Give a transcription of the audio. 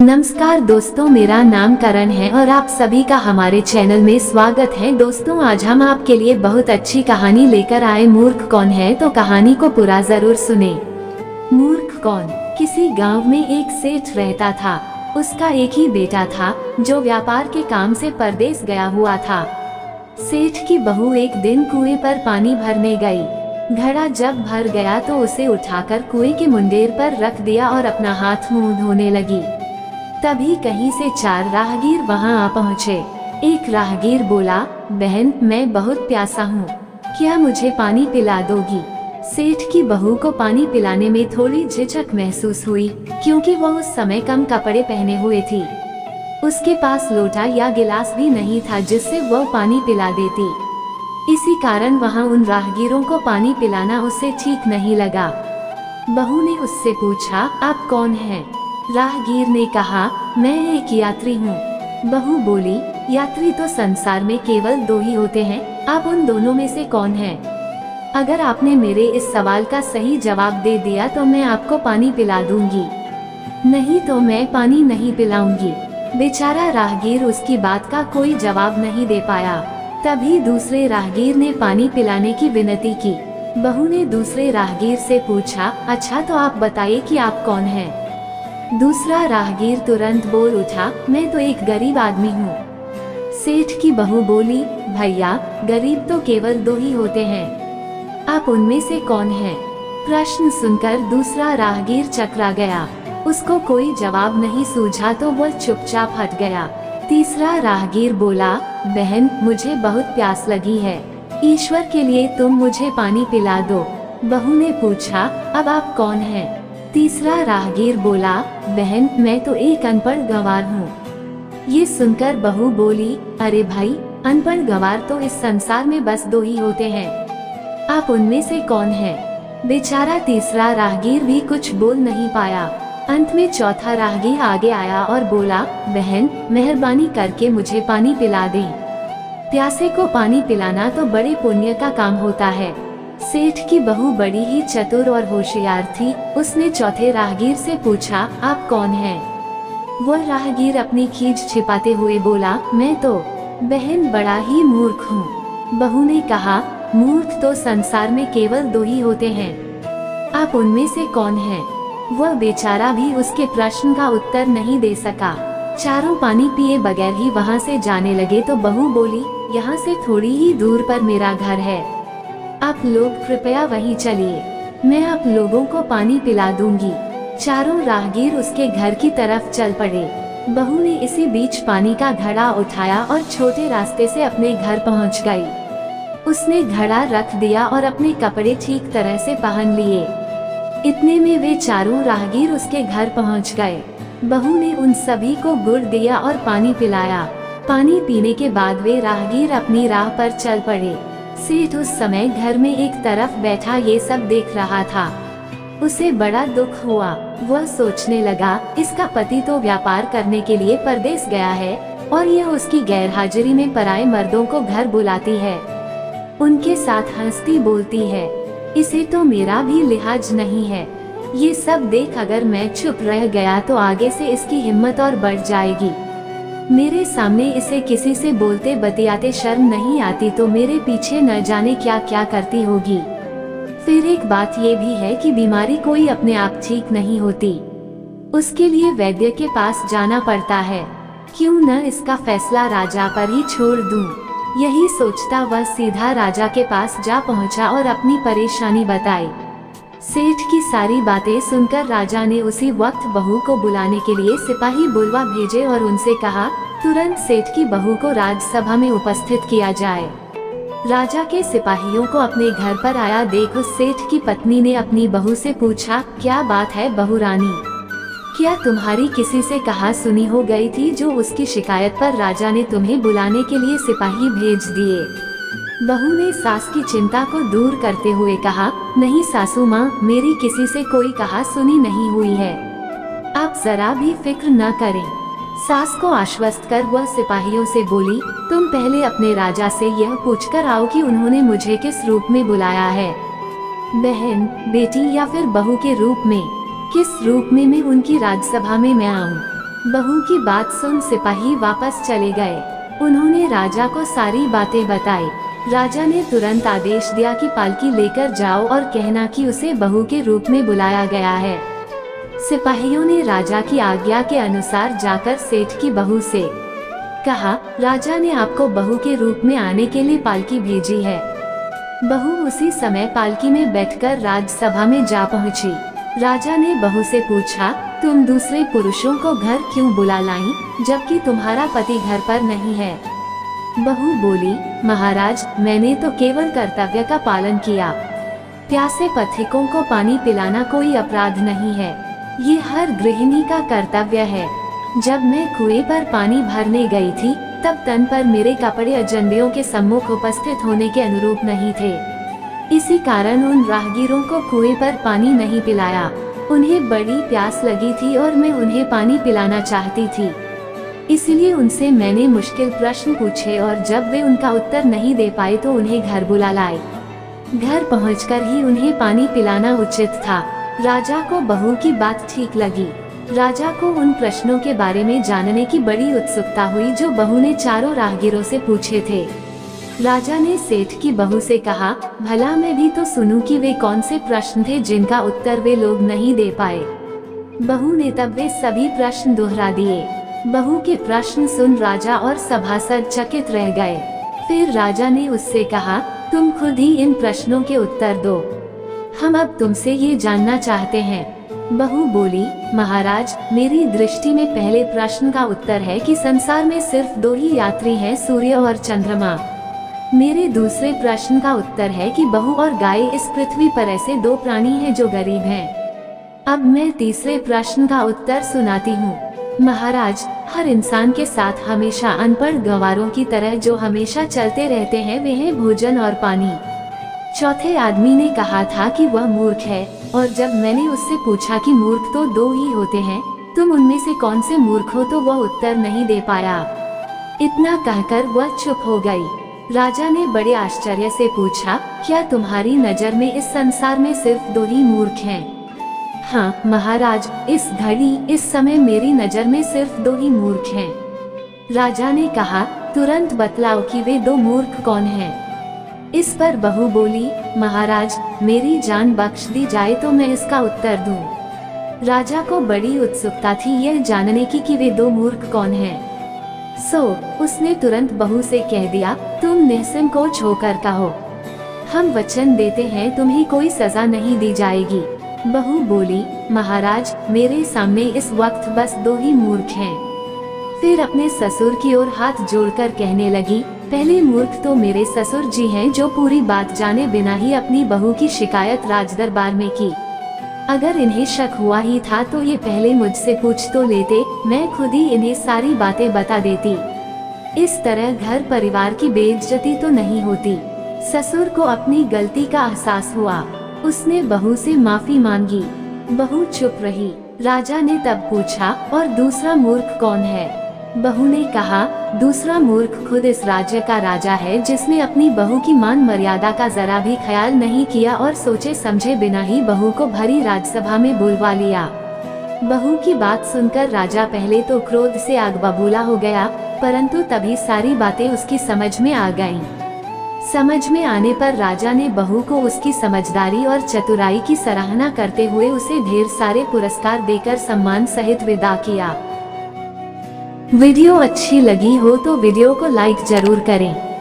नमस्कार दोस्तों, मेरा नाम करण है और आप सभी का हमारे चैनल में स्वागत है। दोस्तों, आज हम आपके लिए बहुत अच्छी कहानी लेकर आए। मूर्ख कौन है, तो कहानी को पूरा जरूर सुने। मूर्ख कौन। किसी गांव में एक सेठ रहता था। उसका एक ही बेटा था जो व्यापार के काम से परदेश गया हुआ था। सेठ की बहू एक दिन कुएं पर पानी भरने गई। घड़ा जब भर गया तो उसे उठाकर कुएं के मुंडेर पर रख दिया और अपना हाथ मुंह धोने लगी। तभी कहीं से 4 राहगीर वहां आ पहुँचे। एक राहगीर बोला, बहन, मैं बहुत प्यासा हूँ, क्या मुझे पानी पिला दोगी? सेठ की बहू को पानी पिलाने में थोड़ी झिझक महसूस हुई, क्योंकि वह उस समय कम कपड़े पहने हुए थी। उसके पास लोटा या गिलास भी नहीं था जिससे वह पानी पिला देती। इसी कारण वहां उन राहगीरों को पानी पिलाना उसे ठीक नहीं लगा। बहू ने उससे पूछा, आप कौन हैं? राहगीर ने कहा, मैं एक यात्री हूँ। बहू बोली, यात्री तो संसार में केवल 2 ही होते हैं, आप उन दोनों में से कौन हैं? अगर आपने मेरे इस सवाल का सही जवाब दे दिया तो मैं आपको पानी पिला दूंगी, नहीं तो मैं पानी नहीं पिलाऊंगी। बेचारा राहगीर उसकी बात का कोई जवाब नहीं दे पाया। तभी दूसरे राहगीर ने पानी पिलाने की विनती की। बहू ने दूसरे राहगीर से पूछा, अच्छा तो आप बताइए कि आप कौन हैं? दूसरा राहगीर तुरंत बोल उठा, मैं तो एक गरीब आदमी हूँ। सेठ की बहू बोली, भैया, गरीब तो केवल 2 ही होते हैं, आप उनमें से कौन हैं? प्रश्न सुनकर दूसरा राहगीर चकरा गया। उसको कोई जवाब नहीं सूझा तो वह चुपचाप हट गया। तीसरा राहगीर बोला, बहन, मुझे बहुत प्यास लगी है, ईश्वर के लिए तुम मुझे पानी पिला दो। बहू ने पूछा, अब आप कौन हैं? तीसरा राहगीर बोला, बहन, मैं तो एक अनपढ़ गंवार हूँ। ये सुनकर बहू बोली, अरे भाई, अनपढ़ गंवार तो इस संसार में बस 2 ही होते हैं, आप उनमें से कौन हैं? बेचारा तीसरा राहगीर भी कुछ बोल नहीं पाया। अंत में चौथा राहगीर आगे आया और बोला, बहन, मेहरबानी करके मुझे पानी पिला दें। प्यासे को पानी पिलाना तो बड़े पुण्य का काम होता है। सेठ की बहू बड़ी ही चतुर और होशियार थी। उसने चौथे राहगीर से पूछा, आप कौन हैं? वह राहगीर अपनी खींच छिपाते हुए बोला, मैं तो, बहन, बड़ा ही मूर्ख हूँ। बहू ने कहा, मूर्ख तो संसार में केवल 2 ही होते हैं, आप उनमें से कौन हैं? वह बेचारा भी उसके प्रश्न का उत्तर नहीं दे सका। चारों पानी पिए बगैर ही वहाँ से जाने लगे तो बहू बोली, यहाँ से थोड़ी ही दूर पर मेरा घर है, आप लोग कृपया वहीं चलिए, मैं आप लोगों को पानी पिला दूंगी। चारों राहगीर उसके घर की तरफ चल पड़े। बहू ने इसी बीच पानी का घड़ा उठाया और छोटे रास्ते से अपने घर पहुंच गई। उसने घड़ा रख दिया और अपने कपड़े ठीक तरह से पहन लिए। इतने में वे चारों राहगीर उसके घर पहुंच गए। बहू ने उन सभी को गुड़ दिया और पानी पिलाया। पानी पीने के बाद वे राहगीर अपनी राह पर चल पड़े। सेठ उस समय घर में एक तरफ बैठा ये सब देख रहा था। उसे बड़ा दुख हुआ। वह सोचने लगा, इसका पति तो व्यापार करने के लिए परदेश गया है और यह उसकी गैरहाजिरी में पराये मर्दों को घर बुलाती है, उनके साथ हंसती बोलती है। इसे तो मेरा भी लिहाज नहीं है। ये सब देख अगर मैं चुप रह गया तो आगे से इसकी हिम्मत और बढ़ जाएगी। मेरे सामने इसे किसी से बोलते बतियाते शर्म नहीं आती तो मेरे पीछे न जाने क्या क्या करती होगी। फिर एक बात ये भी है कि बीमारी कोई अपने आप ठीक नहीं होती, उसके लिए वैद्य के पास जाना पड़ता है। क्यों न इसका फैसला राजा पर ही छोड़ दूं। यही सोचता वह सीधा राजा के पास जा पहुंचा और अपनी परेशानी बताई। सेठ की सारी बातें सुनकर राजा ने उसी वक्त बहू को बुलाने के लिए सिपाही बुलवा भेजे और उनसे कहा, तुरंत सेठ की बहू को राजसभा में उपस्थित किया जाए। राजा के सिपाहियों को अपने घर पर आया देख उस सेठ की पत्नी ने अपनी बहू से पूछा, क्या बात है बहू रानी, क्या तुम्हारी किसी से कहा सुनी हो गई थी जो उसकी शिकायत पर राजा ने तुम्हें बुलाने के लिए सिपाही भेज दिए? बहू ने सास की चिंता को दूर करते हुए कहा, नहीं सासू माँ, मेरी किसी से कोई कहा सुनी नहीं हुई है, आप जरा भी फिक्र न करें। सास को आश्वस्त कर वह सिपाहियों से बोली, तुम पहले अपने राजा से यह पूछकर आओ कि उन्होंने मुझे किस रूप में बुलाया है, बहन, बेटी या फिर बहू के रूप में। किस रूप में मैं उनकी राजसभा में मैं आऊं? बहू की बात सुन सिपाही वापस चले गए। उन्होंने राजा को सारी बातें बताई। राजा ने तुरंत आदेश दिया कि पालकी लेकर जाओ और कहना कि उसे बहू के रूप में बुलाया गया है। सिपाहियों ने राजा की आज्ञा के अनुसार जाकर सेठ की बहू से कहा, राजा ने आपको बहू के रूप में आने के लिए पालकी भेजी है। बहू उसी समय पालकी में बैठकर राजसभा में जा पहुंची। राजा ने बहू से पूछा, तुम दूसरे पुरुषों को घर क्यों बुला लाई, जबकि तुम्हारा पति घर पर नहीं है? बहू बोली, महाराज, मैंने तो केवल कर्तव्य का पालन किया। प्यासे पथिकों को पानी पिलाना कोई अपराध नहीं है, ये हर गृहिणी का कर्तव्य है। जब मैं कुएं पर पानी भरने गई थी, तब तन पर मेरे कपड़े अजनबियों के सम्मुख उपस्थित होने के अनुरूप नहीं थे। इसी कारण उन राहगीरों को कुएं पर पानी नहीं पिलाया। उन्हें बड़ी प्यास लगी थी और मैं उन्हें पानी पिलाना चाहती थी, इसलिए उनसे मैंने मुश्किल प्रश्न पूछे और जब वे उनका उत्तर नहीं दे पाए तो उन्हें घर बुला लाए। घर पहुंचकर ही उन्हें पानी पिलाना उचित था। राजा को बहू की बात ठीक लगी। राजा को उन प्रश्नों के बारे में जानने की बड़ी उत्सुकता हुई जो बहू ने चारों राहगीरों से पूछे थे। राजा ने सेठ की बहू से कहा, भला मैं भी तो सुनूं कि वे कौन से प्रश्न थे जिनका उत्तर वे लोग नहीं दे पाए। बहू ने तब वे सभी प्रश्न दोहरा दिए। बहू के प्रश्न सुन राजा और सभासद चकित रह गए। फिर राजा ने उससे कहा, तुम खुद ही इन प्रश्नों के उत्तर दो, हम अब तुमसे ये जानना चाहते हैं। बहू बोली, महाराज, मेरी दृष्टि में पहले प्रश्न का उत्तर है कि संसार में सिर्फ दो ही यात्री हैं, सूर्य और चंद्रमा। मेरे दूसरे प्रश्न का उत्तर है कि बहू और गाय इस पृथ्वी पर ऐसे दो प्राणी हैं जो गरीब हैं। अब मैं तीसरे प्रश्न का उत्तर सुनाती हूँ। महाराज, हर इंसान के साथ हमेशा अनपढ़ गंवारों की तरह जो हमेशा चलते रहते हैं वे हैं भोजन और पानी। चौथे आदमी ने कहा था कि वह मूर्ख है, और जब मैंने उससे पूछा कि मूर्ख तो दो ही होते हैं, तुम उनमें से कौन से मूर्ख हो, तो वह उत्तर नहीं दे पाया। इतना कहकर वह चुप हो गई। राजा ने बड़े आश्चर्य से पूछा, क्या तुम्हारी नजर में इस संसार में सिर्फ दो ही मूर्ख हैं? हाँ महाराज, इस घड़ी इस समय मेरी नजर में सिर्फ दो ही मूर्ख हैं। राजा ने कहा, तुरंत बतलाओ कि वे दो मूर्ख कौन हैं। इस पर बहू बोली, महाराज, मेरी जान बख्श दी जाए तो मैं इसका उत्तर दूं। राजा को बड़ी उत्सुकता थी यह जानने की कि वे दो मूर्ख कौन हैं। उसने तुरंत बहू से कह दिया, तुम निसंकोच होकर कहो, हम वचन देते हैं तुम्हें कोई सजा नहीं दी जाएगी। बहू बोली, महाराज, मेरे सामने इस वक्त बस दो ही मूर्ख हैं। फिर अपने ससुर की ओर हाथ जोड़कर कहने लगी, पहले मूर्ख तो मेरे ससुर जी हैं जो पूरी बात जाने बिना ही अपनी बहू की शिकायत राजदरबार में की। अगर इन्हें शक हुआ ही था तो ये पहले मुझसे पूछ तो लेते, मैं खुद ही इन्हें सारी बातें बता देती। इस तरह घर परिवार की बेइज्जती तो नहीं होती। ससुर को अपनी गलती का एहसास हुआ। उसने बहू से माफी मांगी। बहू चुप रही। राजा ने तब पूछा, और दूसरा मूर्ख कौन है? बहू ने कहा, दूसरा मूर्ख खुद इस राज्य का राजा है जिसने अपनी बहू की मान मर्यादा का जरा भी ख्याल नहीं किया और सोचे समझे बिना ही बहू को भरी राजसभा में बुलवा लिया। बहू की बात सुनकर राजा पहले तो क्रोध से आग बबूला हो गया, परंतु तभी सारी बातें उसकी समझ में आ गईं। समझ में आने पर राजा ने बहू को उसकी समझदारी और चतुराई की सराहना करते हुए उसे ढेर सारे पुरस्कार देकर सम्मान सहित विदा किया। वीडियो अच्छी लगी हो तो वीडियो को लाइक जरूर करें।